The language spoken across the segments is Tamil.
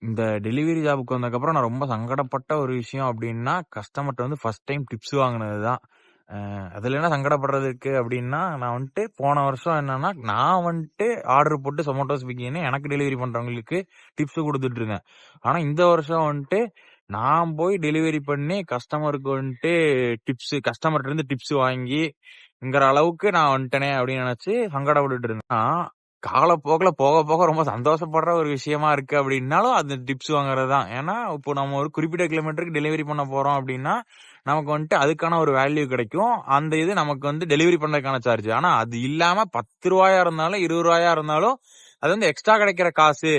இந்த டெலிவரி ஜாப்க்கு வந்ததுக்கப்புறம் நான் ரொம்ப சங்கடப்பட்ட ஒரு விஷயம் அப்படின்னா, கஸ்டமர்ட்ட வந்து ஃபர்ஸ்ட் டைம் டிப்ஸ் வாங்குனது தான். அதுல என்ன சங்கடப்படுறதுக்கு அப்படின்னா, நான் வந்துட்டு போன வருஷம் என்னன்னா, நான் வந்துட்டு ஆர்டர் போட்டு Zomato, Swiggyன்னு எனக்கு டெலிவரி பண்றவங்களுக்கு டிப்ஸ் குடுத்துட்டு இருந்தேன். ஆனா இந்த வருஷம் வந்துட்டு, நான் போய் டெலிவரி பண்ணி கஸ்டமருக்கு வந்துட்டு கஸ்டமர்ட்ட இருந்து டிப்ஸ் வாங்கிங்கிற அளவுக்கு நான் வந்துட்டேனே அப்படின்னு நினைச்சு சங்கடப்பட்டுட்டு இருந்தேன். காலப்போக்குல போக போக ரொம்ப சந்தோஷப்படுற ஒரு விஷயமா இருக்கு அப்படின்னாலும் அது டிப்ஸ் வாங்குறது தான். ஏன்னா இப்போ நம்ம ஒரு குறிப்பிட்ட கிலோமீட்டருக்கு டெலிவரி பண்ண போறோம் அப்படின்னா நமக்கு வந்துட்டு அதுக்கான ஒரு வேல்யூ கிடைக்கும். அந்த இது நமக்கு வந்து டெலிவரி பண்றதுக்கான சார்ஜ். ஆனா அது இல்லாம ரூ. 10 இருந்தாலும் ரூ. 20 இருந்தாலும் அது வந்து எக்ஸ்ட்ரா கிடைக்கிற காசு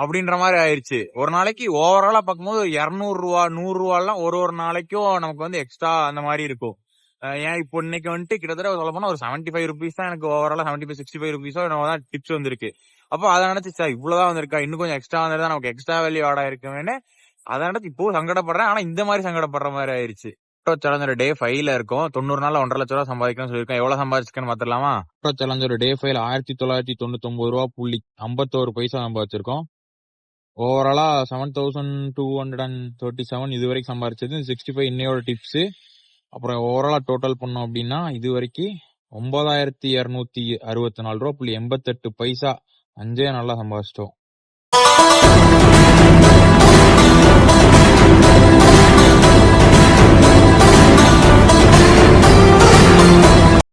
அப்படின்ற மாதிரி ஆயிருச்சு. ஒரு நாளைக்கு ஓவராலா பார்க்கும்போது ரூ. 200 ரூ. 100 எல்லாம் ஒரு ஒரு நாளைக்கும் நமக்கு வந்து எக்ஸ்ட்ரா அந்த மாதிரி இருக்கும். ஏன் இப்போ இன்னைக்கு வந்துட்டு கிட்டத்தட்ட சொல்ல போனா ஒரு ₹75 தான் எனக்கு ஓவராலா ₹65 தான் டிப்ஸ் வந்திருக்கு. அப்போ அதை நினைச்சு சார் இவ்வளவுதான் வந்திருக்கா, இன்னும் கொஞ்சம் எக்ஸ்ட்ரா வந்திருந்தா நமக்கு எக்ஸ்ட்ரா வேல்யூ ஆட் ஆயிருக்குமேனு அதை நினைச்சு இப்போ சங்கடப்படுறேன். ஆனா இந்த மாதிரி சங்கடப்படுற மாதிரி ஆயிருச்சு. சேலஞ்சர் டே 5ல இருக்கும். 90 நாள்ல ₹1,50,000 சம்பாதிக்கணும்னு சொல்லியிருக்கேன். எவ்வளவு சம்பாதிச்சிருக்கேன்னு பாத்துடலாமா? சேலஞ்சர் டே 5ல $1,999.51 சம்பாதிச்சிருக்கோம். ஓவராலா 7,237 இது வரைக்கும் சம்பாதிச்சது. 65 இன்னையோட டிப்ஸ். அப்புறம் ஓவராலா டோட்டல் பண்ணோம் அப்படின்னா இது வரைக்கும் $9,264.88 5 நல்லா சம்பாதிச்சிட்டோம்.